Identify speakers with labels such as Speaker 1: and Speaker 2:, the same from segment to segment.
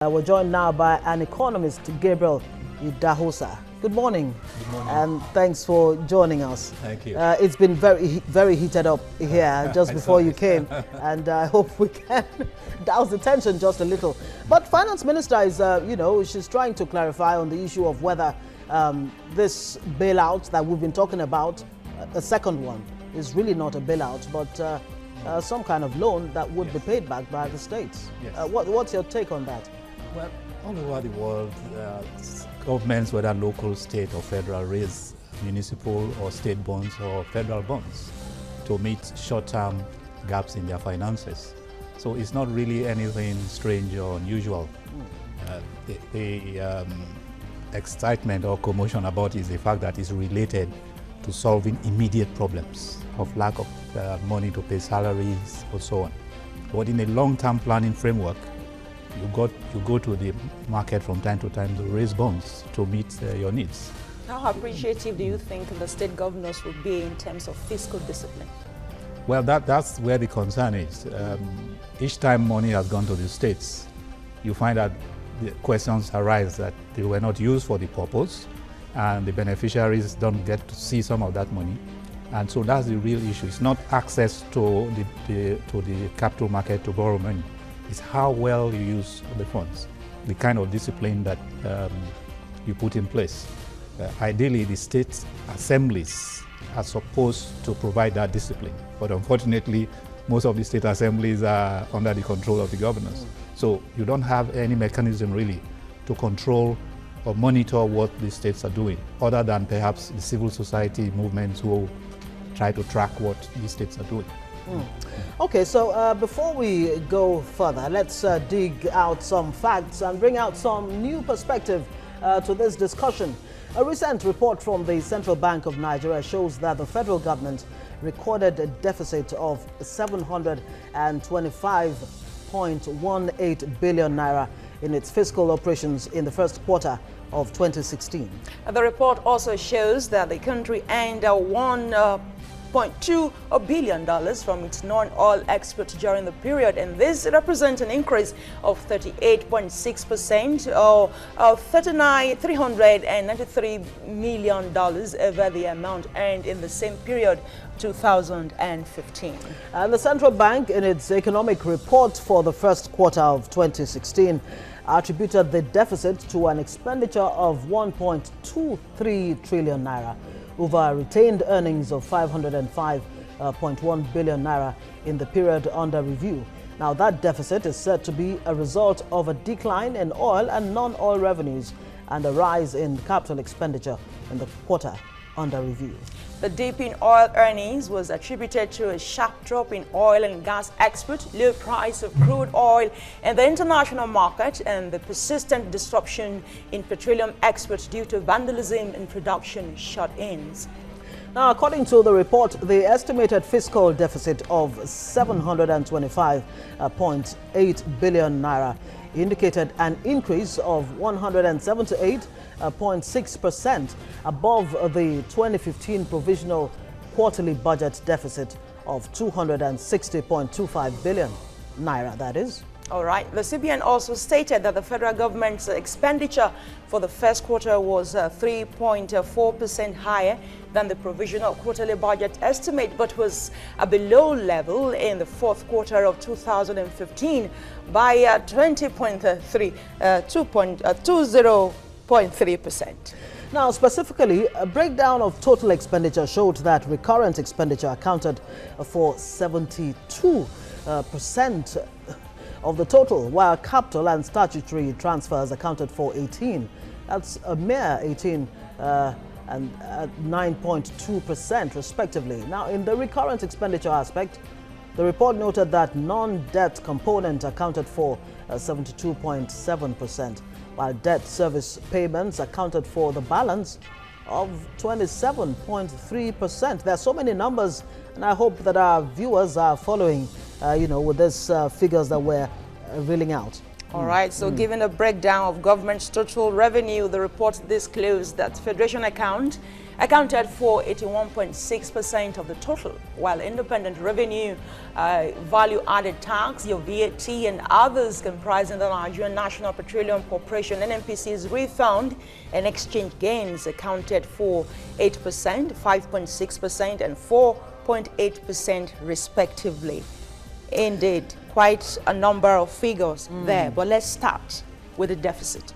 Speaker 1: We're joined now by an economist, GABRIEL. Good morning.
Speaker 2: Good morning.
Speaker 1: And thanks for joining us.
Speaker 2: Thank you.
Speaker 1: It's been very heated up here just before you came, and I hope we can douse the tension just a little. But Finance Minister is, she's trying to clarify on the issue of whether this bailout that we've been talking about, a second one, is really not a bailout, but some kind of loan that would be paid back by the states.
Speaker 2: Yes.
Speaker 1: What's your take on that?
Speaker 2: Well, all over the world, governments, whether local, state or federal, raise municipal or state bonds or federal bonds to meet short-term gaps in their finances. So it's not really anything strange or unusual. The excitement or commotion about it is the fact that it's related to solving immediate problems of lack of money to pay salaries or so on. But in a long-term planning framework, you go to the market from time to time to raise bonds to meet your needs.
Speaker 3: How appreciative do you think the state governors would be in terms of fiscal discipline?
Speaker 2: Well, that's where the concern is. Each time money has gone to the states, you find that the questions arise that they were not used for the purpose, and the beneficiaries don't get to see some of that money. And so that's the real issue. It's not access to the capital market to borrow money. It's how well you use the funds, the kind of discipline that you put in place. Ideally, the state assemblies are supposed to provide that discipline. But unfortunately, most of the state assemblies are under the control of the governors. So you don't have any mechanism really to control or monitor what the states are doing, other than perhaps the civil society movements who try to track what the states are doing.
Speaker 1: Okay, so before we go further, let's dig out some facts and bring out some new perspective to this discussion. A recent report from the Central Bank of Nigeria shows that the federal government recorded a deficit of 725.18 billion naira in its fiscal operations in the first quarter of 2016.
Speaker 3: The report also shows that the country earned $1.2 billion from its non-oil exports during the period, and this represents an increase of 38.6% or $393 million over the amount earned in the same period 2015.
Speaker 1: The central bank, in its economic report for the first quarter of 2016, attributed the deficit to an expenditure of 1.23 trillion naira over retained earnings of 505.1 billion naira in the period under review. Now, that deficit is said to be a result of a decline in oil and non-oil revenues and a rise in capital expenditure in the quarter under review.
Speaker 3: The dip in oil earnings was attributed to a sharp drop in oil and gas export, low price of crude oil in the international market, and the persistent disruption in petroleum exports due to vandalism and production shut-ins.
Speaker 1: Now, according to the report, the estimated fiscal deficit of 725.8 billion naira indicated an increase of 178.6% above the 2015 provisional quarterly budget deficit of 260.25 billion naira, that is.
Speaker 3: All right. The CBN also stated that the federal government's expenditure for the first quarter was 3.4% higher than the provisional quarterly budget estimate, but was below level in the fourth quarter of 2015 by 20.3%.
Speaker 1: Now, specifically, a breakdown of total expenditure showed that recurrent expenditure accounted for 72% of the total, while capital and statutory transfers accounted for 18. That's a mere 18 and 9.2% respectively. Now, in the recurrent expenditure aspect, the report noted that non-debt component accounted for 72.7%, while debt service payments accounted for the balance of 27.3%. There are so many numbers, and I hope that our viewers are following with these figures that we're reeling out.
Speaker 3: All right, so given a breakdown of government's total revenue, the report disclosed that Federation accounted for 81.6% of the total, while independent revenue, value-added tax, your VAT, and others comprising the Nigerian National Petroleum Corporation, NNPC's refund and exchange gains accounted for 8%, 5.6%, and 4.8% respectively. Indeed, quite a number of figures there, but let's start with the deficit.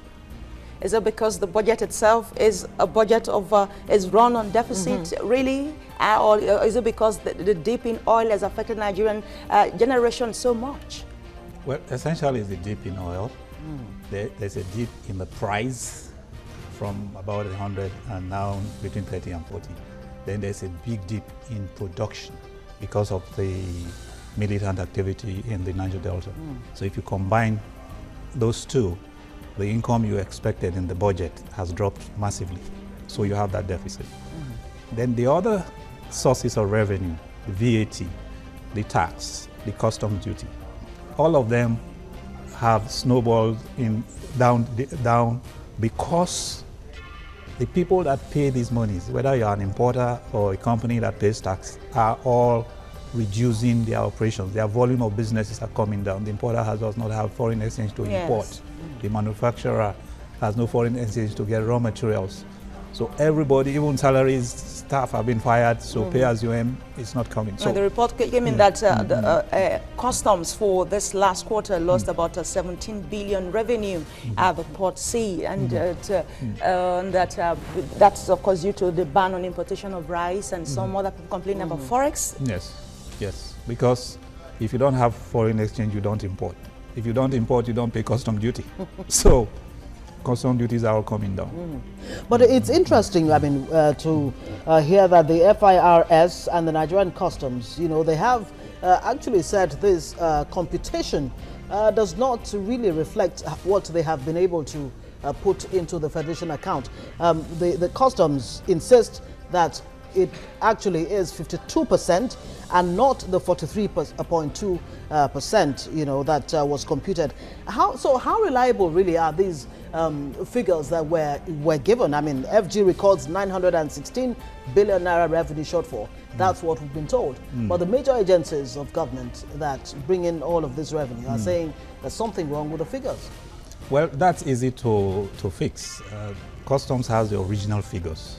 Speaker 3: Is it because the budget itself is a budget of is run on deficit, really, or is it because the dip in oil has affected Nigerian generation so much?
Speaker 2: Well, essentially, it's a dip in oil. There's a dip in the price from about 100 and now between 30 and 40. Then there's a big dip in production because of the militant activity in the Niger Delta. So if you combine those two, the income you expected in the budget has dropped massively. So you have that deficit. Then the other sources of revenue, the VAT, the tax, the customs duty, all of them have snowballed down because the people that pay these monies, whether you're an importer or a company that pays tax, are all reducing their operations. Their volume of businesses are coming down. The importer does not have foreign exchange to import. The manufacturer has no foreign exchange to get raw materials. So everybody, even salaries, staff have been fired, so pay as you earn is not coming. So
Speaker 3: the report came in that the customs for this last quarter lost about 17 billion revenue at the Port C, and that's of course due to the ban on importation of rice and some other people complaining about Forex.
Speaker 2: Yes, because if you don't have foreign exchange, you don't import. If you don't import, you don't pay custom duty. So custom duties are all coming down.
Speaker 1: But it's interesting, I mean, to hear that the FIRS and the Nigerian Customs, you know, they have actually said this computation does not really reflect what they have been able to put into the Federation account. The Customs insist that it actually is 52% and not the 43.2%, you know, that was computed. How reliable really are these figures that were given? I mean, FG records 916 billion naira revenue shortfall. That's what we've been told. But the major agencies of government that bring in all of this revenue are saying there's something wrong with the figures.
Speaker 2: Well, that's easy to fix. Customs has the original figures.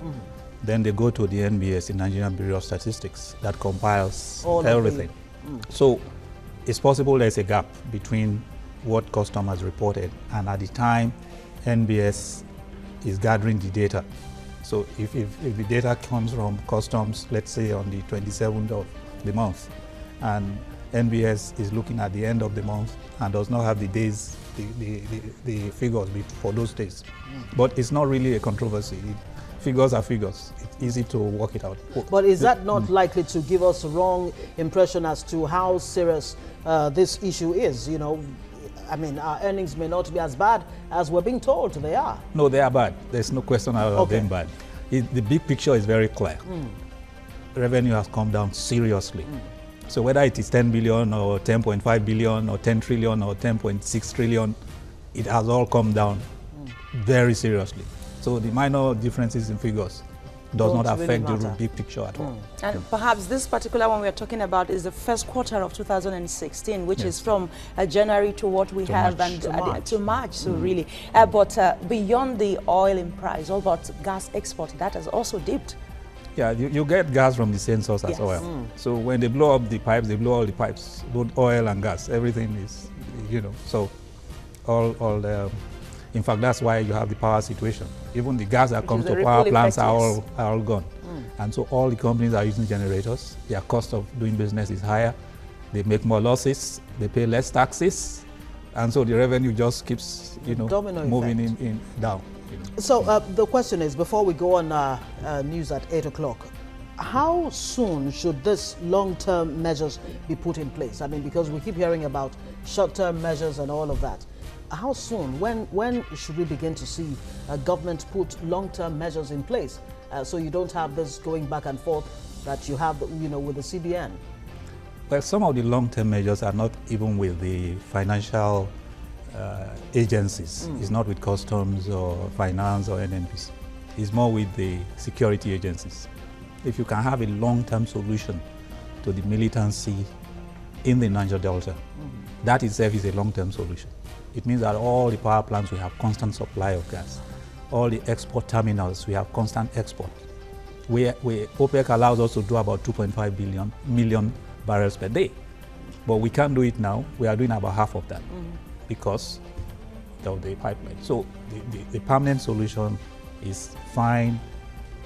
Speaker 2: Then they go to the NBS, the Nigerian Bureau of Statistics, that compiles everything. So it's possible there's a gap between what Customs has reported and at the time NBS is gathering the data. So if the data comes from Customs, let's say on the 27th of the month, and NBS is looking at the end of the month and does not have the days, the figures for those days. But it's not really a controversy. Figures are figures. It's easy to work it out.
Speaker 1: But is that not likely to give us a wrong impression as to how serious this issue is? You know, I mean, our earnings may not be as bad as we're being told they are.
Speaker 2: No, they are bad. There's no question about them bad. The big picture is very clear. Revenue has come down seriously. So whether it is 10 billion or 10.5 billion or 10 trillion or 10.6 trillion, it has all come down very seriously. So the minor differences in figures does not affect the big picture at all.
Speaker 3: And perhaps this particular one we are talking about is the first quarter of 2016, which is from January to what we have to March. So really, but beyond the oil in price, all about gas export, that has also dipped.
Speaker 2: Yeah, you get gas from the same source as oil. So when they blow up the pipes, they blow all the pipes, both oil and gas. Everything is, you know, so in fact, that's why you have the power situation. Even the gas that comes to power plants are all gone. And so all the companies are using generators. Their cost of doing business is higher. They make more losses. They pay less taxes. And so the revenue just keeps, you know, moving in down. You know.
Speaker 1: So the question is, before we go on news at 8 o'clock, how soon should this long-term measures be put in place? I mean, because we keep hearing about short-term measures and all of that. How soon? When should we begin to see government put long-term measures in place so you don't have this going back and forth that you have, you know, with the CBN?
Speaker 2: Well, some of the long-term measures are not even with the financial agencies. It's not with customs or finance or NNPC. It's more with the security agencies. If you can have a long-term solution to the militancy in the Niger Delta, that itself is a long-term solution. It means that all the power plants will have constant supply of gas. All the export terminals, we have constant export. OPEC allows us to do about 2.5 million barrels per day. But we can't do it now. We are doing about half of that because of the pipeline. So the permanent solution is find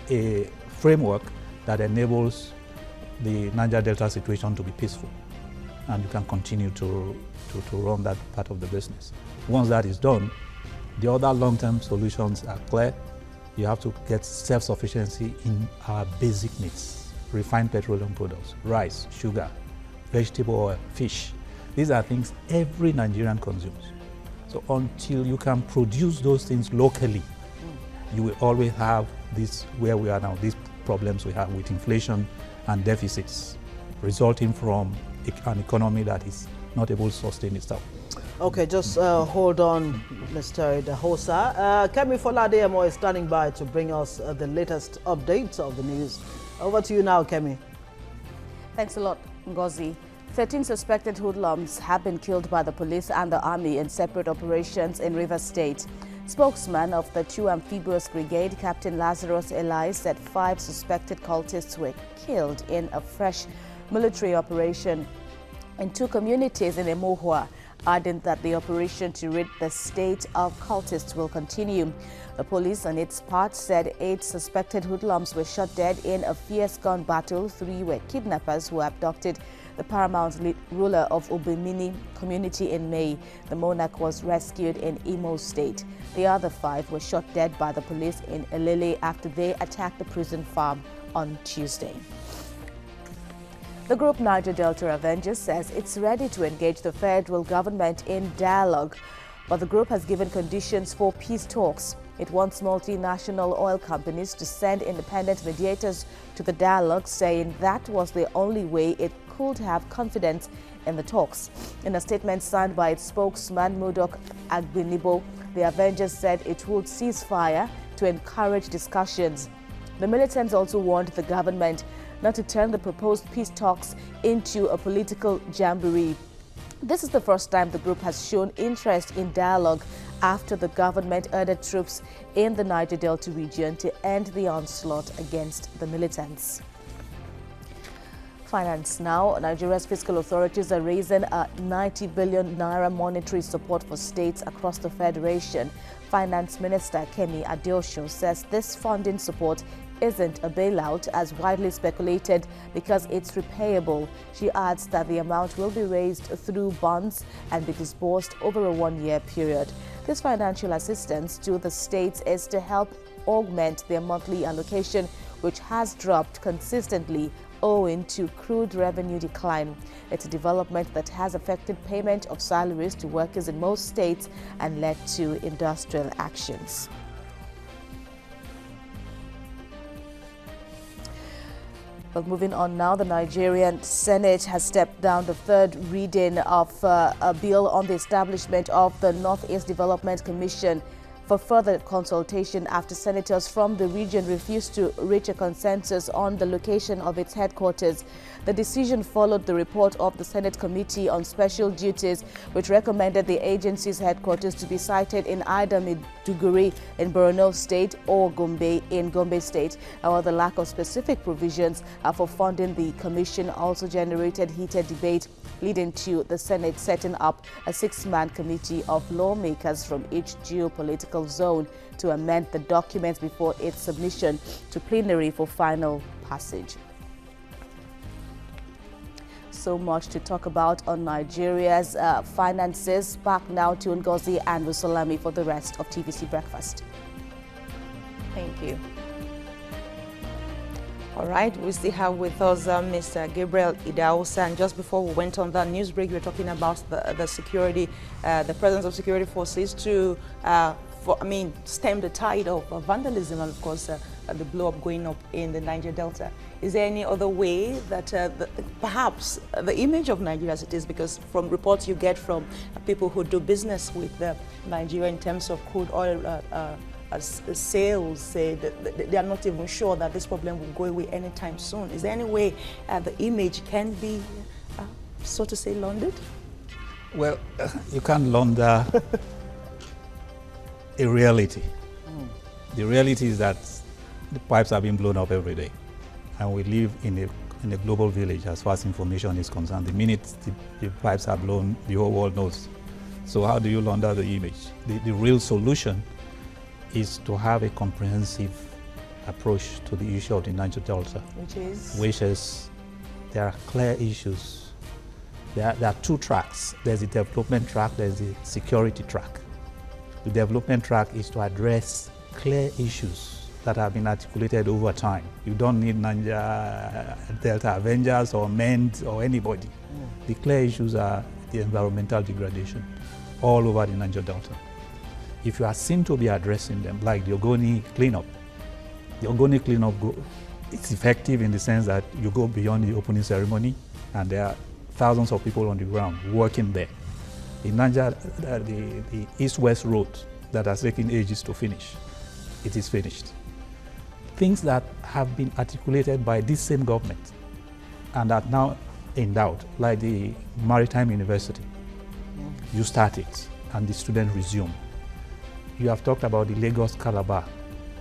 Speaker 2: a framework that enables the Niger Delta situation to be peaceful. And you can continue to run that part of the business. Once that is done, the other long-term solutions are clear. You have to get self-sufficiency in our basic needs. Refined petroleum products, rice, sugar, vegetable oil, fish. These are things every Nigerian consumes. So until you can produce those things locally, you will always have this, where we are now, these problems we have with inflation and deficits resulting from an economy that is not able to sustain itself.
Speaker 1: Okay, just hold on, Mr. IDAHOSA. Kemi Foladeyemo is standing by to bring us the latest updates of the news. Over to you now, Kemi.
Speaker 4: Thanks a lot, Ngozi. 13 suspected hoodlums have been killed by the police and the army in separate operations in Rivers State. Spokesman of the 2 Amphibious Brigade, Captain Lazarus Eli, said 5 suspected cultists were killed in a fresh military operation in 2 communities in Emohua, adding that the operation to rid the state of cultists will continue. The police, on its part, said 8 suspected hoodlums were shot dead in a fierce gun battle. 3 were kidnappers who abducted the paramount ruler of Ubimini community in May. The monarch was rescued in Imo State. The other 5 were shot dead by the police in Elele after they attacked the prison farm on Tuesday. The group Niger Delta Avengers says it's ready to engage the federal government in dialogue, but the group has given conditions for peace talks. It wants multinational oil companies to send independent mediators to the dialogue, saying that was the only way it could have confidence in the talks. In a statement signed by its spokesman, Mudok Agbinibo, the Avengers said it would cease fire to encourage discussions. The militants also warned the government not to turn the proposed peace talks into a political jamboree. This is the first time the group has shown interest in dialogue after the government ordered troops in the Niger Delta region to end the onslaught against the militants. Finance now. Nigeria's fiscal authorities are raising a 90 billion naira monetary support for states across the federation. Finance Minister Kemi Adeosun says this funding support isn't a bailout as widely speculated because it's repayable. She adds that the amount will be raised through bonds and be disbursed over a 1-year period. This financial assistance to the states is to help augment their monthly allocation, which has dropped consistently owing to crude revenue decline. It's a development that has affected payment of salaries to workers in most states and led to industrial actions. But moving on now, the Nigerian Senate has stepped down the 3rd reading of a bill on the establishment of the Northeast Development Commission for further consultation after senators from the region refused to reach a consensus on the location of its headquarters. The decision followed the report of the Senate Committee on Special Duties, which recommended the agency's headquarters to be sited in either Maiduguri in Borno State or Gombe in Gombe State. However, the lack of specific provisions for funding the commission also generated heated debate, leading to the Senate setting up a 6-man committee of lawmakers from each geopolitical zone to amend the documents before its submission to plenary for final passage. So much to talk about on Nigeria's finances. Back now to Ngozi and Rusalami for the rest of TVC Breakfast.
Speaker 3: Thank you. All right, we still have with us Mr. Gabriel IDAHOSA, and just before we went on that news break, we were talking about the security, the presence of security forces to, stem the tide of vandalism and, of course, the blow-up going up in the Niger Delta. Is there any other way that perhaps the image of Nigeria as it is, because from reports you get from people who do business with Nigeria in terms of crude oil sales, say that they are not even sure that this problem will go away anytime soon. Is there any way the image can be, so to say, laundered?
Speaker 2: Well, you can't launder a reality. The reality is that the pipes are being blown up every day, and we live in a global village as far as information is concerned. The minute the pipes are blown, the whole world knows. So how do you launder the image? The real solution is to have a comprehensive approach to the issue of the Niger Delta. Which is, there are clear issues. There are two tracks. There's the development track, there's the security track. The development track is to address clear issues that have been articulated over time. You don't need Niger Delta Avengers or MEND or anybody. The clear issues are the environmental degradation all over the Niger Delta. If you are seen to be addressing them, like the Ogoni cleanup, it's effective in the sense that you go beyond the opening ceremony, and there are thousands of people on the ground working there. The Niger, the east-west road that has taken ages to finish, it is finished. Things that have been articulated by this same government and are now in doubt, like the Maritime University. You start it, and the students resume. You have talked about the Lagos-Calabar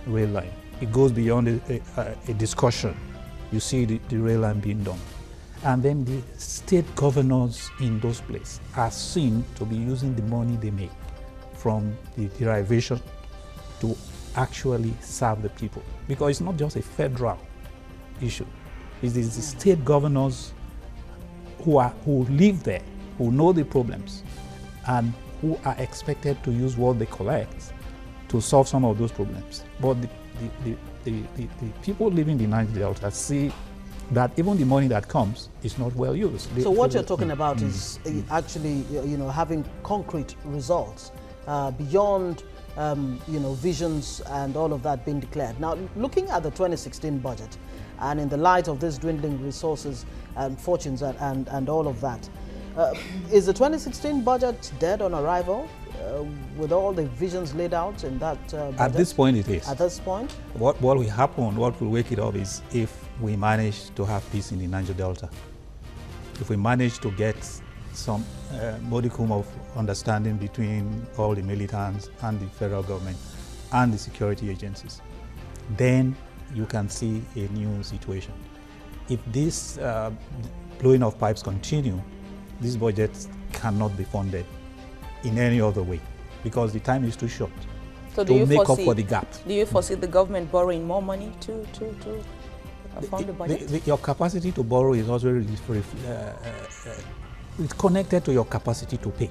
Speaker 2: rail line. It goes beyond a discussion. You see the rail line being done. And then the state governors in those places are seen to be using the money they make from the derivation to actually serve the people. Because it's not just a federal issue. It is the state governors who live there, who know the problems, and who are expected to use what they collect to solve some of those problems. But the people living in the Niger Delta see that even the money that comes is not well used.
Speaker 1: So what you're talking about is actually, having concrete results beyond, visions and all of that being declared. Now, looking at the 2016 budget, and in the light of this dwindling resources and fortunes and all of that, is the 2016 budget dead on arrival with all the visions laid out in that budget?
Speaker 2: At this point, it is.
Speaker 1: At this point?
Speaker 2: What will happen, what will wake it up is if we manage to have peace in the Niger Delta. If we manage to get some modicum of understanding between all the militants and the federal government and the security agencies, then you can see a new situation. If this blowing of pipes continue, this budget cannot be funded in any other way because the time is too short to make up for the gap.
Speaker 3: Do you foresee the government borrowing more money to fund the budget?
Speaker 2: Your capacity to borrow is also it's connected to your capacity to pay.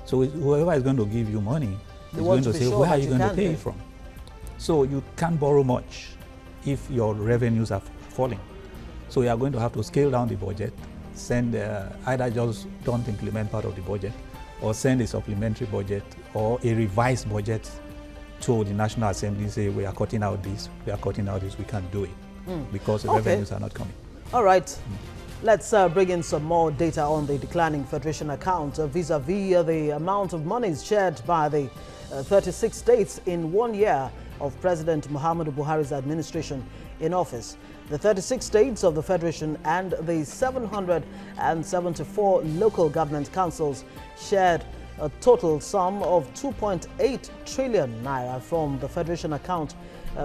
Speaker 2: So whoever is going to give you money is going to say, where are you going to pay it from? So you can't borrow much if your revenues are falling. So you are going to have to scale down the budget, send either just don't implement part of the budget, or send a supplementary budget or a revised budget to the National Assembly and say, we are cutting out this, we can't do it because the revenues are not coming.
Speaker 1: All right. Let's bring in some more data on the declining Federation account vis-a-vis the amount of monies shared by the 36 states in 1 year of President Muhammadu Buhari's administration in office. The 36 states of the Federation and the 774 local government councils shared a total sum of 2.8 trillion naira from the Federation account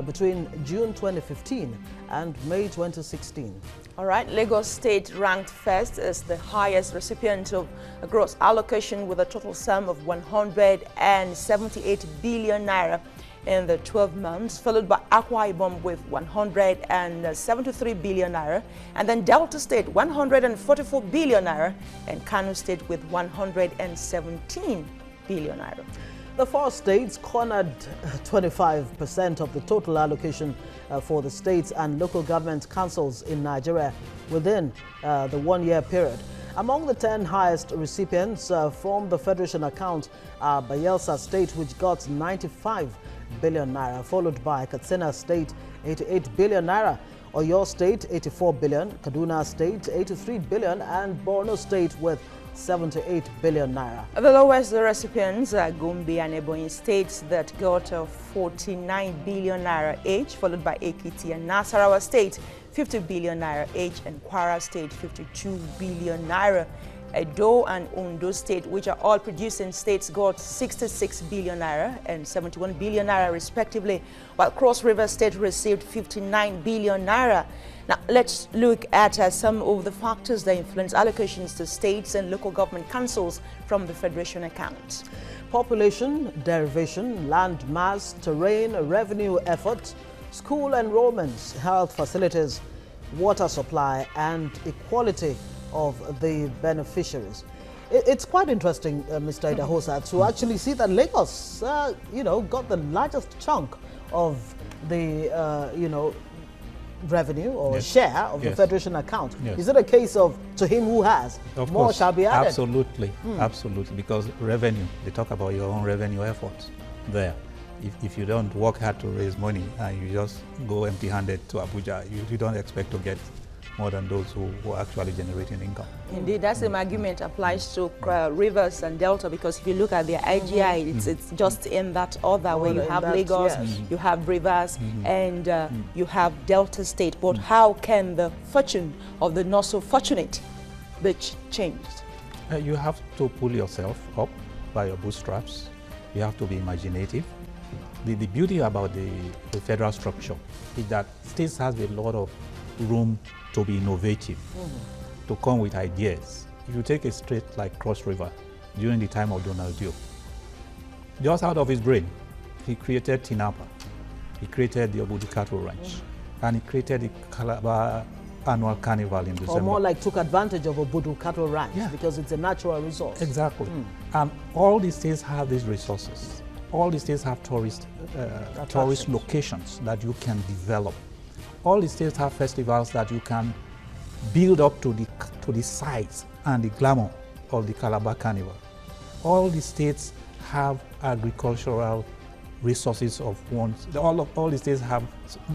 Speaker 1: between June 2015 and May 2016.
Speaker 3: All right, Lagos State ranked first as the highest recipient of a gross allocation with a total sum of 178 billion naira in the 12 months, followed by Akwa Ibom with 173 billion naira, and then Delta State 144 billion naira, and Kano State with 117 billion naira.
Speaker 1: The four states cornered 25% of the total allocation for the states and local government councils in Nigeria within the 1 year period. Among the 10 highest recipients from the Federation account are Bayelsa State, which got 95 billion naira, followed by Katsina State, 88 billion naira, Oyo State, 84 billion, Kaduna State, 83 billion, and Borno State with 78 billion naira.
Speaker 3: The lowest recipients are Gombe and Ebonyi states that got 49 billion naira each, followed by Ekiti and Nasarawa State, 50 billion naira each, and Kwara State, 52 billion naira. Edo and Ondo State, which are all producing states, got 66 billion naira and 71 billion naira respectively, while Cross River State received 59 billion naira. Now, let's look at some of the factors that influence allocations to states and local government councils from the Federation accounts.
Speaker 1: Population, derivation, land mass, terrain, revenue effort, school enrollments, health facilities, water supply, and equality of the beneficiaries. It's quite interesting, Mr. Idahosa, to actually see that Lagos, got the largest chunk of the, revenue or share of the Federation account. Is it a case of to him who has, more shall be added?
Speaker 2: Absolutely, absolutely, because revenue, they talk about your own revenue efforts there. If you don't work hard to raise money and you just go empty-handed to Abuja, you don't expect to get more than those who are actually generating income.
Speaker 3: Indeed, that same argument applies to rivers and Delta, because if you look at their IGI, it's just in that order where you have Lagos, you have rivers, and you have Delta State. But how can the fortune of the not so fortunate be changed?
Speaker 2: You have to pull yourself up by your bootstraps. You have to be imaginative. The beauty about the federal structure is that states have a lot of room to be innovative, to come with ideas. If you take a state like Cross River, during the time of Donald Duke, just out of his brain, he created Tinapa, he created the Obudu Cattle Ranch, and he created the Calabar Annual Carnival in December.
Speaker 1: Or more like took advantage of Obudu Cattle Ranch because it's a natural resource.
Speaker 2: Exactly. And all the states have these resources. All the states have tourist locations that you can develop. All the states have festivals that you can build up to the size and the glamour of the Calabar Carnival. All the states have agricultural resources of ones. All the states have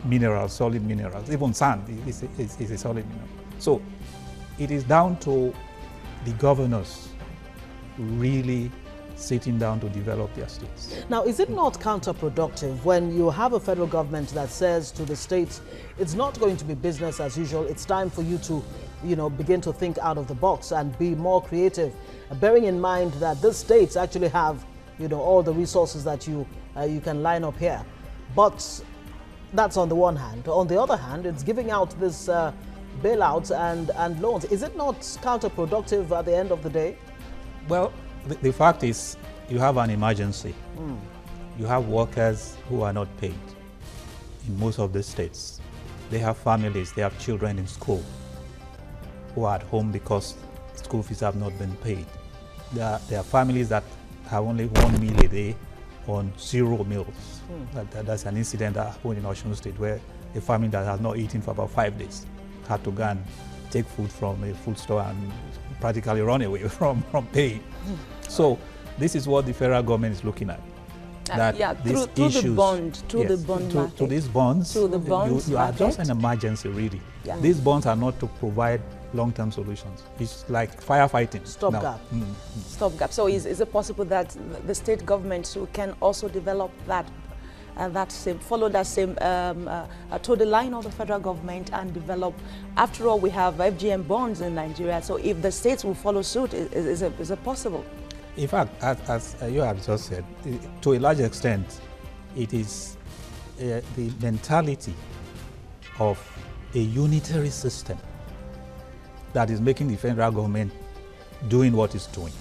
Speaker 2: minerals, solid minerals. Even sand is a solid mineral. So it is down to the governors really sitting down to develop their states.
Speaker 1: Now, is it not counterproductive when you have a federal government that says to the states, it's not going to be business as usual, it's time for you to, begin to think out of the box and be more creative, bearing in mind that the states actually have, all the resources that you can line up here. But that's on the one hand. On the other hand, it's giving out this bailouts and loans. Is it not counterproductive at the end of the day?
Speaker 2: Well, the fact is, you have an emergency. You have workers who are not paid in most of the states. They have families, they have children in school who are at home because school fees have not been paid. There are families that have only 1 meal a day on 0 meals. That's an incident that happened in Osun State where a family that has not eaten for about 5 days had to go and take food from a food store and practically run away from paying. So this is what the federal government is looking at.
Speaker 3: Through the bond market.
Speaker 2: To these bonds,
Speaker 3: through the bonds
Speaker 2: you are just an emergency, really. These bonds are not to provide long-term solutions. It's like firefighting.
Speaker 1: Stopgap.
Speaker 3: Stopgap. So is it possible that the state governments can also develop follow that same to the line of the federal government and develop? After all, we have FGM bonds in Nigeria. So if the states will follow suit, is it possible?
Speaker 2: In fact, as you have just said, to a large extent, it is the mentality of a unitary system that is making the federal government doing what it's doing.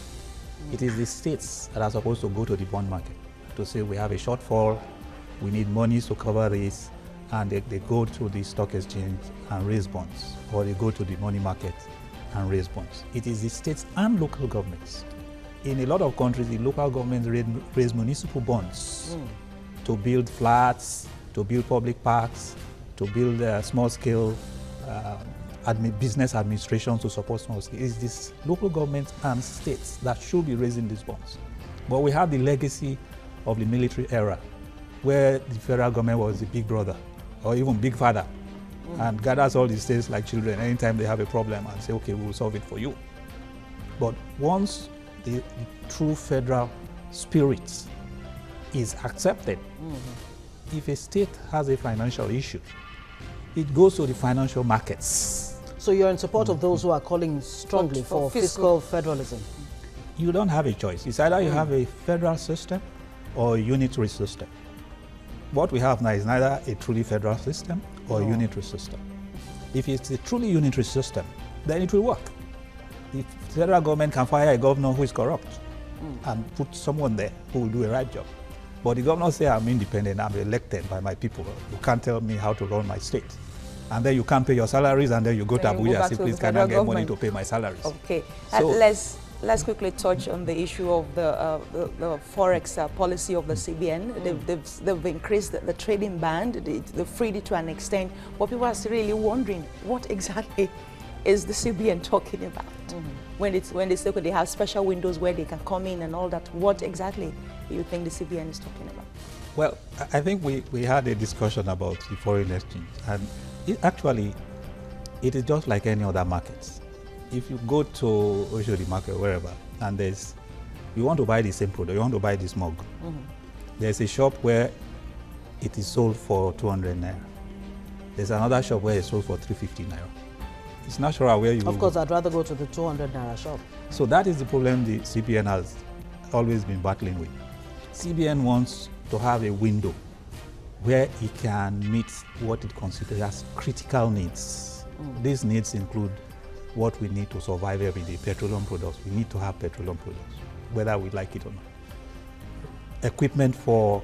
Speaker 2: It is the states that are supposed to go to the bond market to say we have a shortfall, we need money to cover this, and they go to the stock exchange and raise bonds, or they go to the money market and raise bonds. It is the states and local governments. In a lot of countries, the local governments raise municipal bonds to build flats, to build public parks, to build small-scale business administration to support small scale. It's this local governments and states that should be raising these bonds. But we have the legacy of the military era, where the federal government was the big brother or even big father and gathers all the states like children anytime they have a problem and say, okay, we'll solve it for you. But once the true federal spirit is accepted, if a state has a financial issue, it goes to the financial markets.
Speaker 1: So you're in support of those who are calling strongly for fiscal federalism?
Speaker 2: You don't have a choice. It's either you have a federal system or a unitary system. What we have now is neither a truly federal system or a unitary system. If it's a truly unitary system, then it will work. The federal government can fire a governor who is corrupt and put someone there who will do a right job. But the governor says, I'm independent, I'm elected by my people. You can't tell me how to run my state. And then you can't pay your salaries, and then you go to Abuja and say, please, can I get money to pay my salaries?
Speaker 3: Okay.
Speaker 2: So,
Speaker 3: Let's quickly touch on the issue of the Forex policy of the CBN. They've increased the trading band, they've freed it to an extent, but people are still really wondering, what exactly is the CBN talking about? When they say they have special windows where they can come in and all that, what exactly do you think the CBN is talking about?
Speaker 2: Well, I think we had a discussion about the foreign exchange, and it is just like any other market. If you go to Oshodi market, wherever, and you want to buy the same product, you want to buy this mug, there's a shop where it is sold for 200 naira. There's another shop where it's sold for 350 naira. It's natural where you
Speaker 1: Of course, I'd rather go to the 200 naira shop.
Speaker 2: So that is the problem the CBN has always been battling with. CBN wants to have a window where it can meet what it considers as critical needs. These needs include what we need to survive every day, petroleum products. We need to have petroleum products, whether we like it or not. Equipment for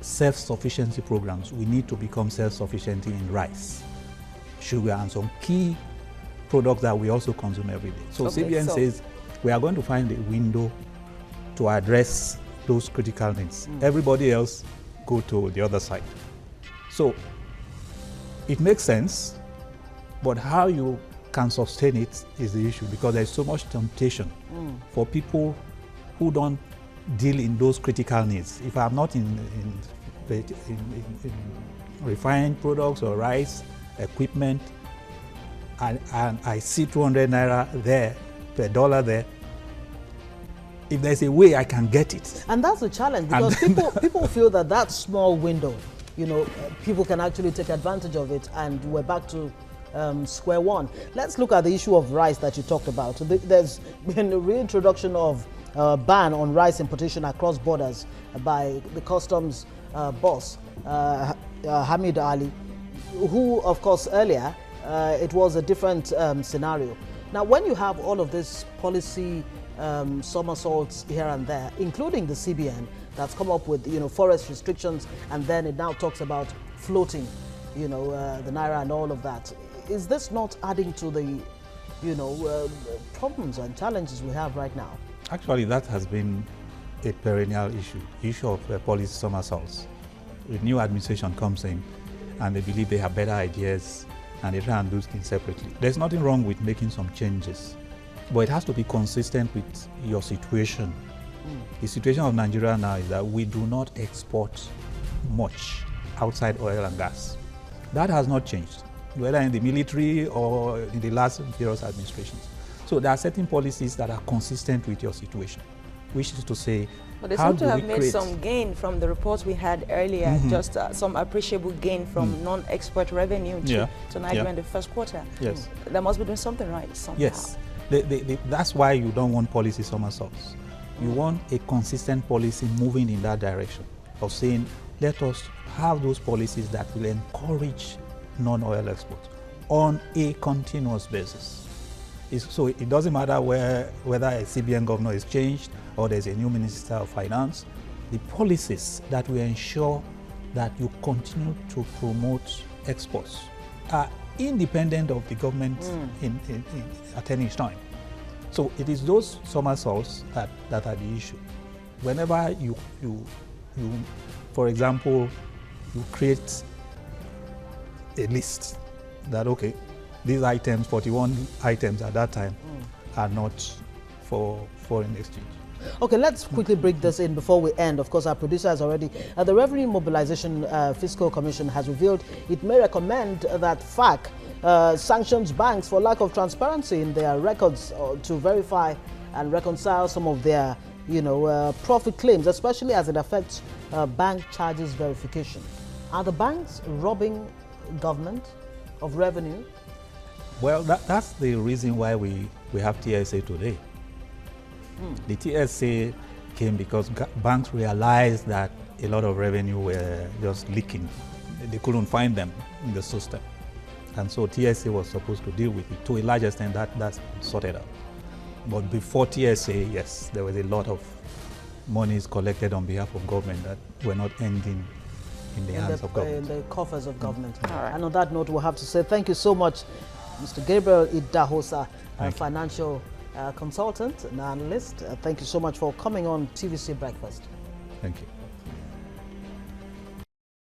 Speaker 2: self-sufficiency programs. We need to become self-sufficient in rice, sugar, and some key products that we also consume every day. So CBN says we are going to find a window to address those critical needs. Everybody else go to the other side. So it makes sense, but how you can sustain it is the issue, because there's so much temptation for people who don't deal in those critical needs. If I'm not in refined products or rice, equipment, and I see 200 naira there, per dollar there, if there's a way I can get it.
Speaker 1: And that's a challenge, because people feel that small window, people can actually take advantage of it, and we're back to square one. Let's look at the issue of rice that you talked about. There's been a reintroduction of ban on rice importation across borders by the customs boss, Hamid Ali, who, of course, earlier it was a different scenario. Now, when you have all of this policy somersaults here and there, including the CBN that's come up with forest restrictions, and then it now talks about floating the naira and all of that, is this not adding to the problems and challenges we have right now?
Speaker 2: Actually, that has been a perennial issue of policy somersaults. The new administration comes in and they believe they have better ideas and they try and do things separately. There's nothing wrong with making some changes, but it has to be consistent with your situation. The situation of Nigeria now is that we do not export much outside oil and gas. That has not changed, whether in the military or in the last various administrations. So there are certain policies that are consistent with your situation, which is to say,
Speaker 3: but they seem to have made some gain from the reports we had earlier, just some appreciable gain from non-export revenue to Nigeria in the first quarter.
Speaker 2: Yes.
Speaker 3: There must be doing something right somehow.
Speaker 2: Yes. That's why you don't want policy somersaults. You want a consistent policy moving in that direction of saying, let us have those policies that will encourage non-oil exports on a continuous basis. So it doesn't matter whether a CBN governor is changed or there's a new Minister of Finance. The policies that will ensure that you continue to promote exports are independent of the government at any time. So it is those somersaults that are the issue. Whenever you for example, you create a list that, okay, these items, 41 items at that time, are not for foreign exchange.
Speaker 1: Okay, let's quickly break this in before we end. Of course, our producer has already... the Revenue Mobilization Fiscal Commission has revealed it may recommend that FAC sanctions banks for lack of transparency in their records to verify and reconcile some of their, profit claims, especially as it affects bank charges verification. Are the banks robbing government of revenue?
Speaker 2: Well, that's the reason why we have TSA today. The TSA came because banks realized that a lot of revenue were just leaking. They couldn't find them in the system. And so TSA was supposed to deal with it. To a large extent, that's sorted out. But before TSA, yes, there was a lot of monies collected on behalf of government that were not ending in the hands of government. In
Speaker 1: the coffers of government.
Speaker 3: All right.
Speaker 1: And on that note, we'll have to say thank you so much, Mr. Gabriel IDAHOSA, a financial consultant and analyst. Thank you so much for coming on TVC Breakfast.
Speaker 2: Thank you.